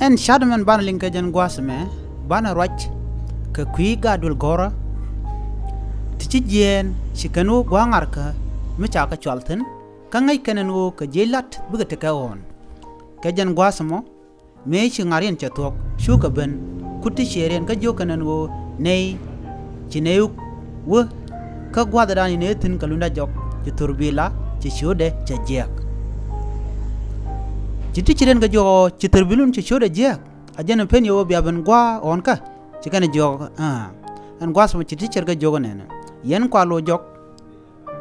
en shadman ban linka jan gwasme bana rach ka kwi gadul gora tichi jen shikanu gwangar ka micha ka chalten ka ngai kananu ka jelat buga te ka on ka jan gwasmo me shi ngarian chatok shu ka ben kuti sheren ka jo kananu nei chineu wo ka gwada dani ne tin kalunda jok ci turbila ci shode ci jek ci tichiren ga jo ci turbilun ci shode jek ajana pen yo biaben gwa on ka ci kana jo an gwa so ci ticher ga jogo nena yen kwa lo jok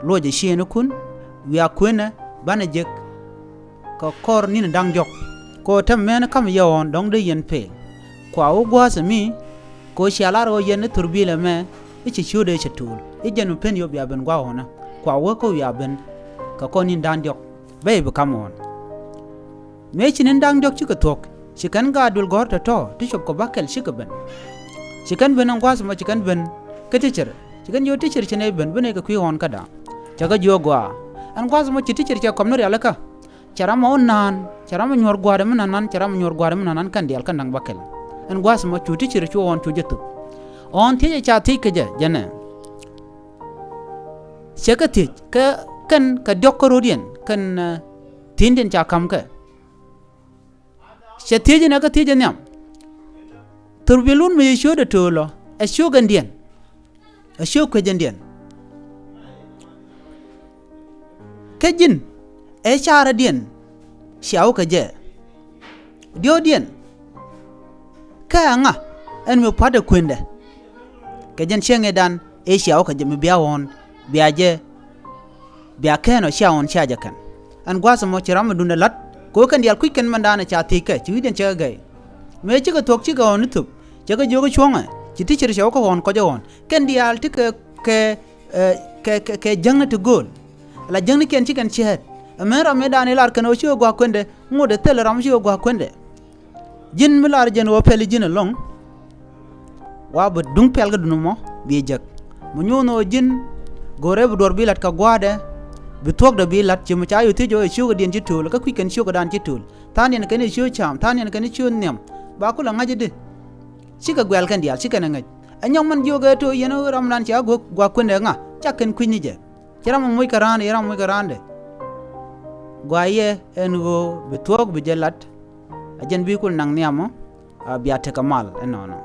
lo je shene kun wiya kwena bana jek ko kor ni dang jok ko tam men kam yawon dong de yen pe kwa o gwa sa mi ko shalaro yen turbila me ci shode ci tul ijanu pen yo biaben gwa ona kwa wo ko yaben ka ko nin dan jok bay bu kamon me chinin dan jok ci ka tok ci kan ga dul gor to ti shop ko bakel ci ka ben ci kan ben ngwas ma ci kan ben ka teacher ci kan yo teacher ci ne ben bene ka kwi hon kada ca ga jogwa an ngwas ma ci teacher ci kom no yalla ka cara ma onan cara ma nyor gwa de nan cara ma nyor gwa de nan kan dial kan dang bakel an ngwas ma ci teacher ci won ci jetu on ti ca ti ka je jana cheka ti ka kan ka dokkorodian kan tinden cha kam ka che tije na ka tije nyam turbilun me sho de tolo a sho gandian a sho ko jandian kajin e chara dien shaw ka je dio dien ka nga en me pada kwende kajen chenge dan e shaw ka je me biawon biaje bia keno shaon shaja kan an gwasa mo chiram dunda lat ko kan dial quicken mandana cha tika chi den cha gai me chi ka tok chi ga on tup cha ga jogo chonga chi ti chir shaw ko on ko jawon kan dial tik ke jangna to gol la jangni ken chi kan chet amera me dani lar kan o chi gwa kwende ngode tel ram chi gwa kwende jin milar jen wo peli jin long wa bu dung pel ga dunu mo bi jak mo nyono jin gore bu dor bilat ka gwade bi tok da bilat ci mu chayu ti jo shu ga din ci tul ka kwiken shu ga dan ci tul tan yen kan shu cham tan yen kan shu nem ba ku la ngaje de ci ka gwel kan dial ci kan ngaj anyam man jo ga to yen ram nan cha go gwa kwende nga chaken kwini je ciram moy karan yaram moy karande gwaye en go bi tok bi jelat ajen bi kul nang niamo biate kamal enono